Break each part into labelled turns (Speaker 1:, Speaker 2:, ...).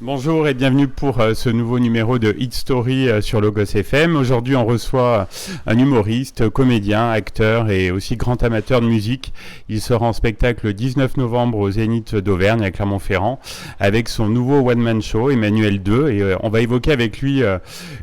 Speaker 1: Bonjour et bienvenue pour ce nouveau numéro de Hit Story sur Logos FM. Aujourd'hui, on reçoit un humoriste, comédien, acteur et aussi grand amateur de musique. Il sera en spectacle le 19 novembre au Zénith d'Auvergne à Clermont-Ferrand avec son nouveau one-man show, Emmanuel 2. Et on va évoquer avec lui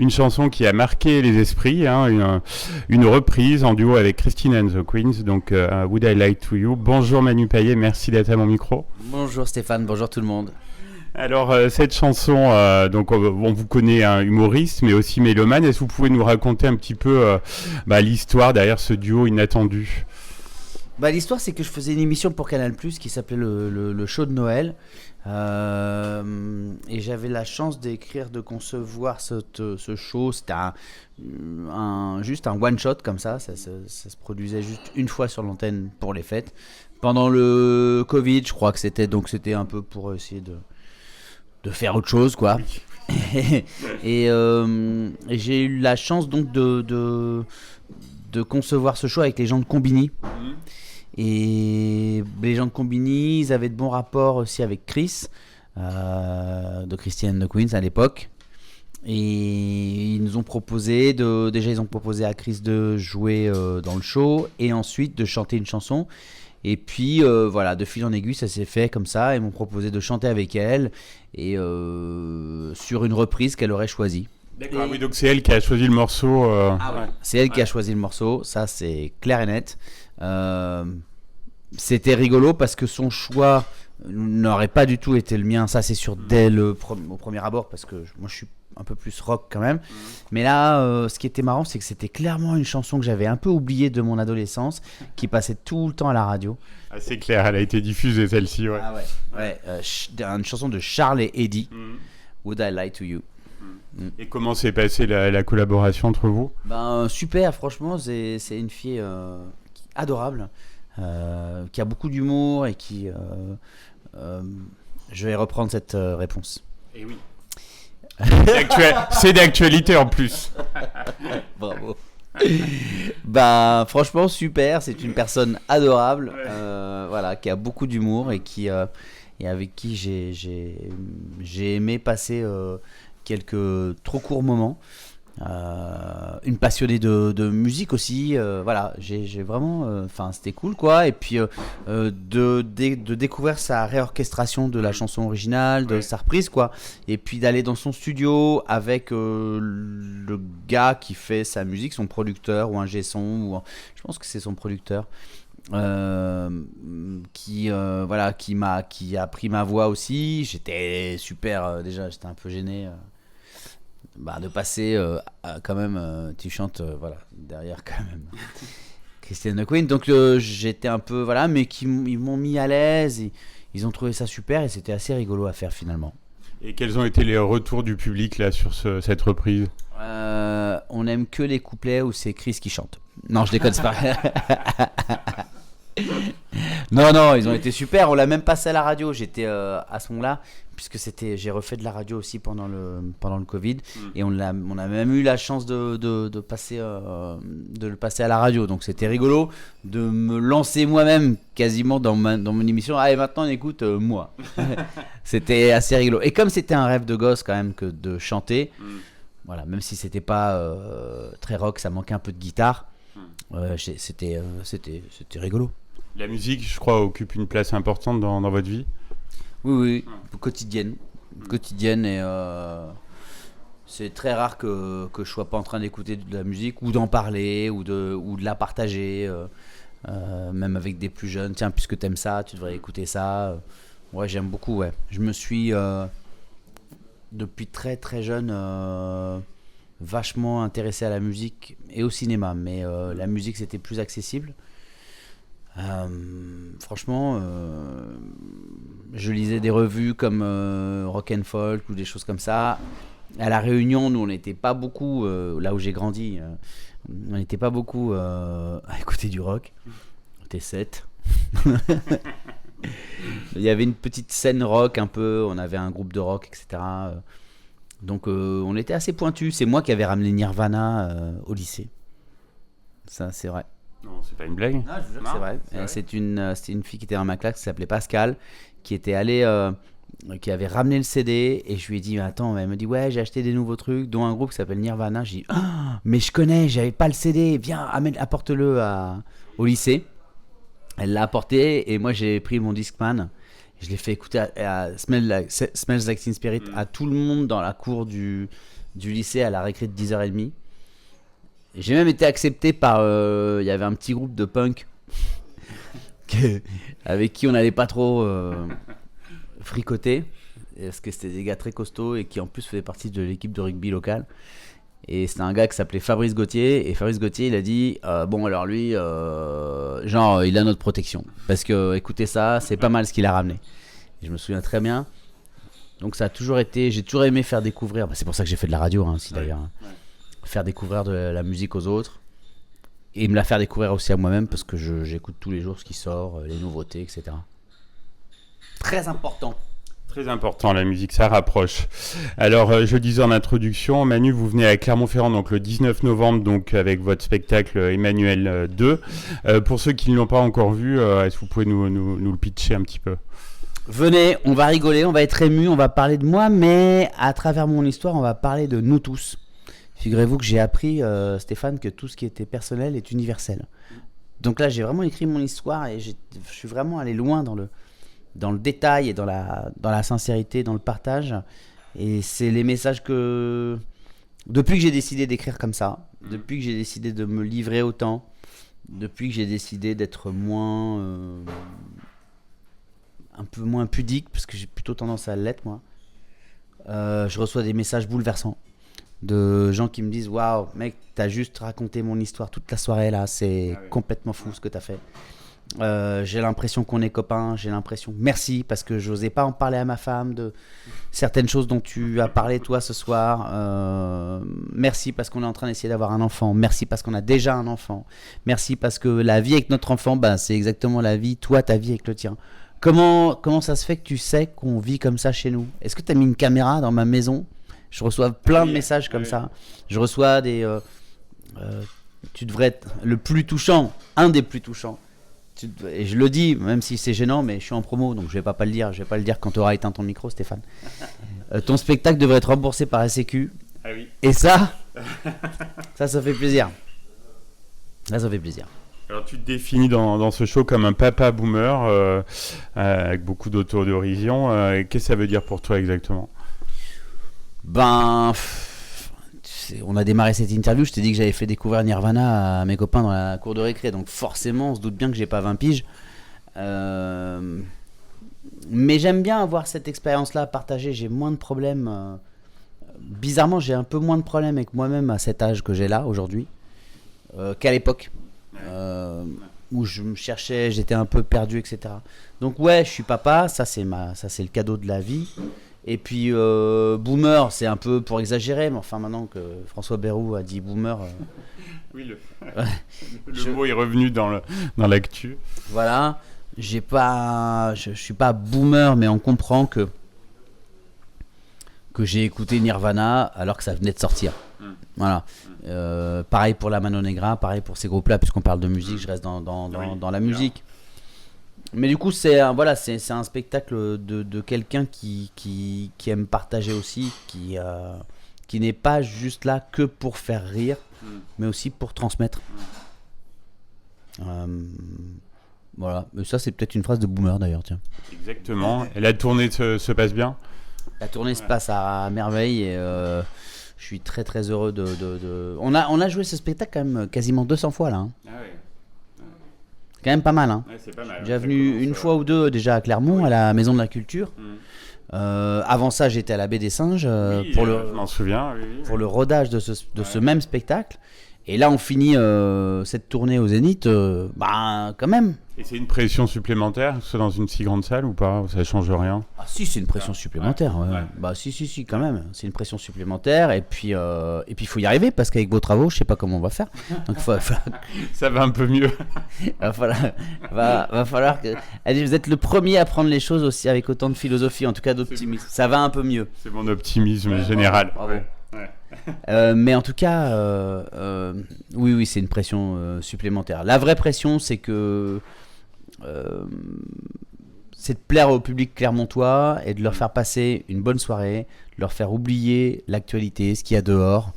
Speaker 1: une chanson qui a marqué les esprits, une reprise en duo avec Christine and the Queens, donc Would I Lie to You. Bonjour Manu Payet, merci d'être à mon micro.
Speaker 2: Bonjour Stéphane, bonjour tout le monde.
Speaker 1: Alors cette chanson, donc on vous connaît un humoriste mais aussi mélomane. Est-ce que vous pouvez nous raconter un petit peu l'histoire derrière ce duo inattendu ?
Speaker 2: L'histoire, c'est que je faisais une émission pour Canal+ qui s'appelait le show de Noël, et j'avais la chance d'écrire, de concevoir ce show. C'était juste un one shot comme ça se produisait juste une fois sur l'antenne pour les fêtes pendant le Covid, je crois que c'était un peu pour essayer de faire autre chose, quoi. et j'ai eu la chance donc de concevoir ce show avec les gens de Combini. Et les gens de Combini, ils avaient de bons rapports aussi avec Chris, de Christine and the Queens à l'époque. Et ils nous ont proposé déjà ils ont proposé à Chris de jouer dans le show et ensuite de chanter une chanson. Et puis de fil en aiguille, ça s'est fait comme ça. Ils m'ont proposé de chanter avec elle et sur une reprise qu'elle aurait choisie.
Speaker 1: D'accord, oui, donc c'est elle qui a choisi le morceau.
Speaker 2: C'est elle qui a choisi le morceau, ça c'est clair et net. C'était rigolo parce que son choix n'aurait pas du tout été le mien, ça c'est sûr dès au premier abord, parce que moi je suis un peu plus rock quand même. Mais là, ce qui était marrant, c'est que c'était clairement une chanson que j'avais un peu oubliée de mon adolescence, qui passait tout le temps à la radio.
Speaker 1: Ah, c'est clair, elle a été diffusée celle-ci, ouais.
Speaker 2: Ah ouais, une chanson de Charles et Eddie, Would I Lie to You.
Speaker 1: Et comment s'est passée la collaboration entre vous ?
Speaker 2: Super, franchement, c'est une fille adorable, qui a beaucoup d'humour et qui... je vais reprendre cette réponse.
Speaker 1: Et oui. C'est d'actualité en plus.
Speaker 2: Bravo. Franchement super, c'est une personne adorable, qui a beaucoup d'humour et et avec qui j'ai aimé passer quelques trop courts moments. Une passionnée de musique aussi, j'ai vraiment c'était cool, quoi. Et puis de découvrir sa réorchestration de la chanson originale, de sa reprise, quoi. Et puis d'aller dans son studio avec le gars qui fait sa musique, son producteur ou ingé son, je pense que c'est son producteur, qui a pris ma voix aussi. J'étais super, déjà j'étais un peu gêné de passer quand même, tu chantes derrière quand même Christine and the Queen, donc j'étais un peu mais ils m'ont mis à l'aise, ils ont trouvé ça super et c'était assez rigolo à faire finalement.
Speaker 1: Et quels ont été les retours du public là sur cette reprise ?
Speaker 2: On aime que les couplets où c'est Chris qui chante. Non, je déconne, c'est pas Non, ils ont été super. On l'a même passé à la radio. J'étais à ce moment-là, puisque j'ai refait de la radio aussi pendant le Covid, et on a même eu la chance de passer le passer à la radio. Donc c'était rigolo de me lancer moi-même quasiment dans mon émission. Et maintenant on écoute moi. C'était assez rigolo. Et comme c'était un rêve de gosse quand même que de chanter, même si c'était pas très rock, ça manquait un peu de guitare. C'était rigolo.
Speaker 1: La musique, je crois, occupe une place importante dans votre vie.
Speaker 2: Oui, quotidienne et c'est très rare que je sois pas en train d'écouter de la musique ou d'en parler ou de la partager, même avec des plus jeunes. Tiens, puisque t'aimes ça, tu devrais écouter ça. Ouais, j'aime beaucoup. Ouais, je me suis depuis très très jeune vachement intéressé à la musique et au cinéma, mais la musique c'était plus accessible. Franchement, je lisais des revues comme Rock and Folk ou des choses comme ça. À La Réunion, nous on n'était pas beaucoup, là où j'ai grandi, on n'était pas beaucoup à écouter du rock. On était 7. Il y avait une petite scène rock un peu, on avait un groupe de rock, etc. Donc on était assez pointus. C'est moi qui avais ramené Nirvana au lycée. Ça, c'est vrai.
Speaker 1: Non, c'est pas une blague.
Speaker 2: Non, je vous jure que c'est vrai. C'était une fille qui était dans ma classe qui s'appelait Pascal, qui était allée qui avait ramené le CD et je lui ai dit mais attends, elle me dit ouais j'ai acheté des nouveaux trucs dont un groupe qui s'appelle Nirvana. J'ai dit ah, mais je connais, j'avais pas le CD, viens apporte-le au lycée. Elle l'a apporté et moi j'ai pris mon Discman, je l'ai fait écouter à Smells Like Teen Spirit à tout le monde dans la cour du lycée à la récré de 10h30. J'ai même été accepté par il y avait un petit groupe de punk avec qui on n'allait pas trop fricoter, parce que c'était des gars très costauds et qui en plus faisaient partie de l'équipe de rugby locale. Et c'était un gars qui s'appelait Fabrice Gauthier. Et Fabrice Gauthier, il a dit bon, alors lui, genre, il a notre protection. Parce que, écoutez ça, c'est pas mal ce qu'il a ramené. Et je me souviens très bien. Donc, ça a toujours été. J'ai toujours aimé faire découvrir. C'est pour ça que j'ai fait de la radio, aussi, d'ailleurs. Ouais. Faire découvrir de la musique aux autres. Et me la faire découvrir aussi à moi-même. Parce que j'écoute tous les jours ce qui sort, les nouveautés, etc. Très important.
Speaker 1: Très important, la musique, ça rapproche. Alors, je disais en introduction, Manu, vous venez à Clermont-Ferrand donc le 19 novembre, donc avec votre spectacle Emmanuel 2. Pour ceux qui ne l'ont pas encore vu, est-ce que vous pouvez nous le pitcher un petit peu ?
Speaker 2: Venez, on va rigoler, on va être ému, on va parler de moi, mais à travers mon histoire, on va parler de nous tous. Figurez-vous que j'ai appris, Stéphane, que tout ce qui était personnel est universel. Donc là, j'ai vraiment écrit mon histoire et je suis vraiment allé loin dans le détail et dans la sincérité, dans le partage. Et c'est les messages que... Depuis que j'ai décidé d'écrire comme ça, depuis que j'ai décidé de me livrer autant, depuis que j'ai décidé d'être un peu moins pudique, parce que j'ai plutôt tendance à l'être, moi, je reçois des messages bouleversants de gens qui me disent « Waouh, mec, t'as juste raconté mon histoire toute la soirée, là, c'est complètement fou ce que t'as fait. » J'ai l'impression qu'on est copains, j'ai l'impression merci parce que j'osais pas en parler à ma femme de certaines choses dont tu as parlé toi ce soir, merci parce qu'on est en train d'essayer d'avoir un enfant, merci parce qu'on a déjà un enfant, merci parce que la vie avec notre enfant, c'est exactement la vie, toi ta vie avec le tien. Comment ça se fait que tu sais qu'on vit comme ça chez nous? Est-ce que tu as mis une caméra dans ma maison? Je reçois plein de messages comme ça, je reçois des tu devrais être le plus touchant, un des plus touchants. Et je le dis, même si c'est gênant, mais je suis en promo, donc je vais pas le dire. Je vais pas le dire quand tu auras éteint ton micro, Stéphane. Ton spectacle devrait être remboursé par la Sécu.
Speaker 1: Ah oui.
Speaker 2: Et ça fait plaisir. Ça fait plaisir.
Speaker 1: Alors tu te définis dans ce show comme un papa boomer, avec beaucoup d'autodérision. Qu'est-ce que ça veut dire pour toi exactement?
Speaker 2: On a démarré cette interview, je t'ai dit que j'avais fait découvrir Nirvana à mes copains dans la cour de récré, donc forcément on se doute bien que j'ai pas 20 piges, mais j'aime bien avoir cette expérience là partagée. J'ai moins de problèmes, bizarrement j'ai un peu moins de problèmes avec moi-même à cet âge que j'ai là aujourd'hui, qu'à l'époque où je me cherchais, j'étais un peu perdu, etc. Donc ouais, je suis papa, ça c'est le cadeau de la vie. Et puis boomer, c'est un peu pour exagérer, mais enfin maintenant que François Bayrou a dit boomer,
Speaker 1: oui, le mot est revenu dans l'actu.
Speaker 2: Voilà, je suis pas boomer, mais on comprend que j'ai écouté Nirvana alors que ça venait de sortir. Voilà. Pareil pour la Mano Negra, pareil pour ces groupes-là, puisqu'on parle de musique, je reste dans la musique. Mais du coup, c'est un spectacle de quelqu'un qui aime partager aussi, qui n'est pas juste là que pour faire rire, mais aussi pour transmettre. Voilà, mais ça c'est peut-être une phrase de boomer d'ailleurs, tiens.
Speaker 1: Exactement. Et la tournée se passe bien?
Speaker 2: La tournée se passe à merveille et je suis très très heureux On a joué ce spectacle quand même quasiment 200 fois là.
Speaker 1: Ah ouais.
Speaker 2: Quand même pas mal, hein.
Speaker 1: Ouais, c'est pas mal.
Speaker 2: J'ai venu une fois ou deux déjà à Clermont, à la Maison de la Culture. Avant ça, j'étais à la Baie des Singes
Speaker 1: je m'en souviens,
Speaker 2: pour le rodage de ce même spectacle. Et là, on finit cette tournée au Zénith, quand même.
Speaker 1: Et c'est une pression supplémentaire, que ce soit dans une si grande salle ou pas? Ça change rien?
Speaker 2: Ah si, c'est une pression supplémentaire. Ouais. Bah si, quand même. C'est une pression supplémentaire. Et puis, il faut y arriver parce qu'avec vos travaux, je sais pas comment on va faire. Donc,
Speaker 1: ça va un peu mieux.
Speaker 2: va falloir que. Allez, vous êtes le premier à prendre les choses aussi avec autant de philosophie, en tout cas d'optimisme. Ça va un peu mieux.
Speaker 1: C'est mon optimisme général.
Speaker 2: Bravo. Mais en tout cas, oui, c'est une pression supplémentaire. La vraie pression, c'est que c'est de plaire au public clermontois et de leur faire passer une bonne soirée, de leur faire oublier l'actualité, ce qu'il y a dehors,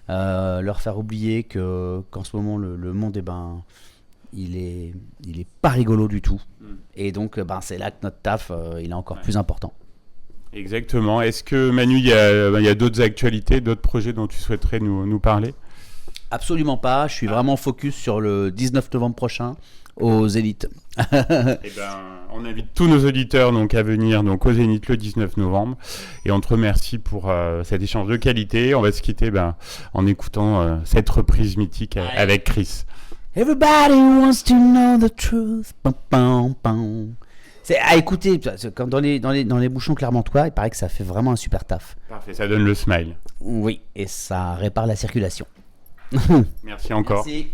Speaker 2: leur faire oublier qu'en ce moment le monde il est pas rigolo du tout. Et donc c'est là que notre taf il est encore plus important.
Speaker 1: Exactement. Est-ce que Manu, il y a d'autres actualités, d'autres projets dont tu souhaiterais nous parler?
Speaker 2: Absolument pas, je suis vraiment focus sur le 19 novembre prochain au Zénith.
Speaker 1: On invite tous nos auditeurs donc à venir donc au Zénith le 19 novembre et on te remercie pour cet échange de qualité. On va se quitter en écoutant cette reprise mythique avec Chris.
Speaker 2: Everybody wants to know the truth. Pam, pam, pam. C'est à écouter, comme dans les bouchons clermontois, il paraît que ça fait vraiment un super taf.
Speaker 1: Parfait, ça donne le smile.
Speaker 2: Oui, et ça répare la circulation.
Speaker 1: Merci encore.
Speaker 2: Merci.